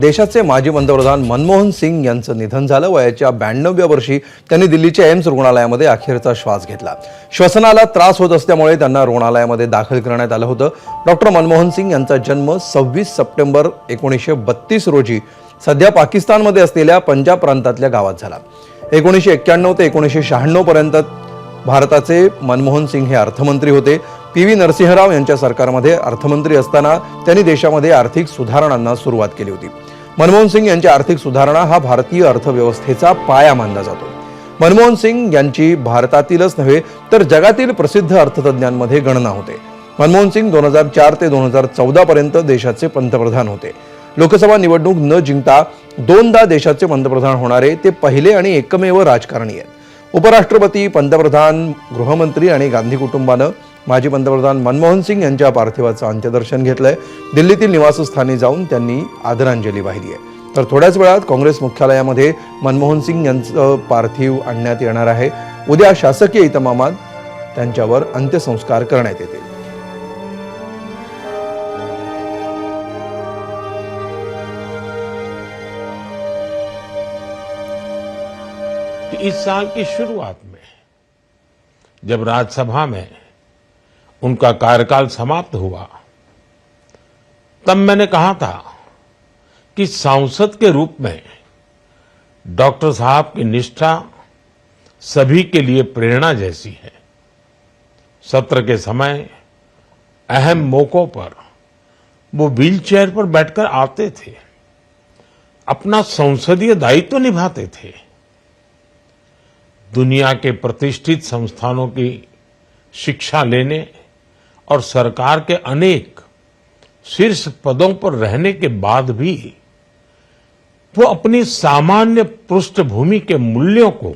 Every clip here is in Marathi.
देशाचे माजी पंतप्रधान मनमोहन सिंग यांचं निधन झालं। वयाच्या 92व्या वर्षी त्यांनी दिल्लीच्या एम्स रुग्णालयामध्ये अखेरचा श्वास घेतला। श्वसनाला त्रास होत असल्यामुळे त्यांना रुग्णालयामध्ये दाखल करण्यात आलं होतं। डॉक्टर मनमोहन सिंग यांचा जन्म 26 सप्टेंबर 1932 रोजी सध्या पाकिस्तानमध्ये असलेल्या पंजाब प्रांतातल्या गावात झाला। 1991 ते 1996 पर्यंत भारताचे मनमोहन सिंग हे अर्थमंत्री होते। पी.व्ही. नरसिंहराव यांच्या सरकारमध्ये अर्थमंत्री असताना त्यांनी देशामध्ये आर्थिक सुधारणांना सुरुवात केली होती। मनमोहन सिंग यांच्या आर्थिक सुधारणा हा भारतीय अर्थव्यवस्थेचा पाया मानला जातो। मनमोहन सिंग यांची भारतातीलच नव्हे तर जगातील प्रसिद्ध अर्थतज्ञांमध्ये गणना होते। मनमोहन सिंग 2004 ते 2014 पर्यंत देशाचे पंतप्रधान होते। लोकसभा निवडणूक न जिंकता दोनदा देशाचे पंतप्रधान होणारे ते पहिले आणि एकमेव राजकारणी आहेत। उपराष्ट्रपती, पंतप्रधान, गृहमंत्री आणि गांधी कुटुंबानं माजी पंतप्रधान मनमोहन सिंग यांच्या पार्थिवाचं अंत्यदर्शन घेतलंय। दिल्लीतील निवासस्थानी जाऊन त्यांनी आदरांजली वाहिली आहे। तर थोड्याच वेळात काँग्रेस मुख्यालयामध्ये मनमोहन सिंग यांचं पार्थिव आणण्यात येणार आहे। उद्या शासकीय इतमामात त्यांच्यावर अंत्यसंस्कार करण्यात येतील। इस साल की शुरुआत में जब राज्यसभा में उनका कार्यकाल समाप्त हुआ तब मैंने कहा था कि सांसद के रूप में डॉक्टर साहब की निष्ठा सभी के लिए प्रेरणा जैसी है। सत्र के समय अहम मौकों पर वो व्हीलचेयर पर बैठकर आते थे, अपना संसदीय दायित्व निभाते थे। दुनिया के प्रतिष्ठित संस्थानों की शिक्षा लेने और सरकार के अनेक शीर्ष पदों पर रहने के बाद भी वो अपनी सामान्य पृष्ठभूमि के मूल्यों को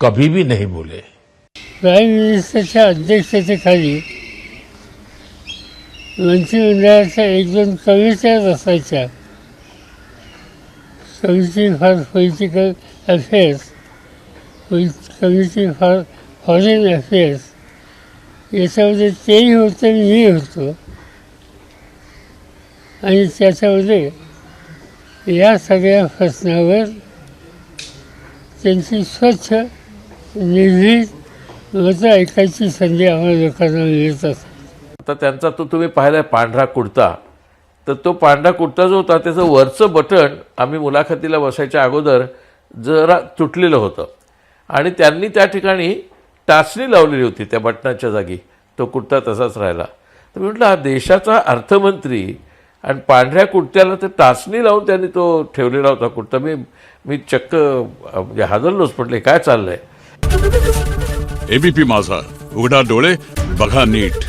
कभी भी नहीं भूले। प्राईम मिनिस्टरच्या अध्यक्षतेखाली मंत्रिमंडळाच्या 1-2 कमिट्या असायच्या। Committee for political affairs, committee for foreign affairs, याच्यामध्ये तेही होते, मी होतो आणि त्याच्यामध्ये या सगळ्या प्रश्नावर त्यांची स्वच्छ निर्भीड मतं ऐकायची संधी आम्हाला लोकांना मिळत असते। आता त्यांचा तो तुम्ही पाहिलाय पांढरा कुर्ता, तर तो पांढरा कुर्ता जो होता त्याचं वरचं बटन आम्ही मुलाखतीला बसायच्या अगोदर जरा तुटलेलं होतं आणि त्यांनी त्या ठिकाणी टाचणी लावलेली होती त्या बटनाच्या जागी, तो कुर्ता तसाच राहिला। तर म्हटलं हा देशाचा अर्थमंत्री आणि पांढऱ्या कुर्त्याला तर टाचणी लावून त्यांनी तो ठेवलेला होता कुर्ता। मी चक्क म्हणजे हादरलोच, म्हटले काय चाललंय। एबीपी माझा, उघडा डोळे बघा नीट।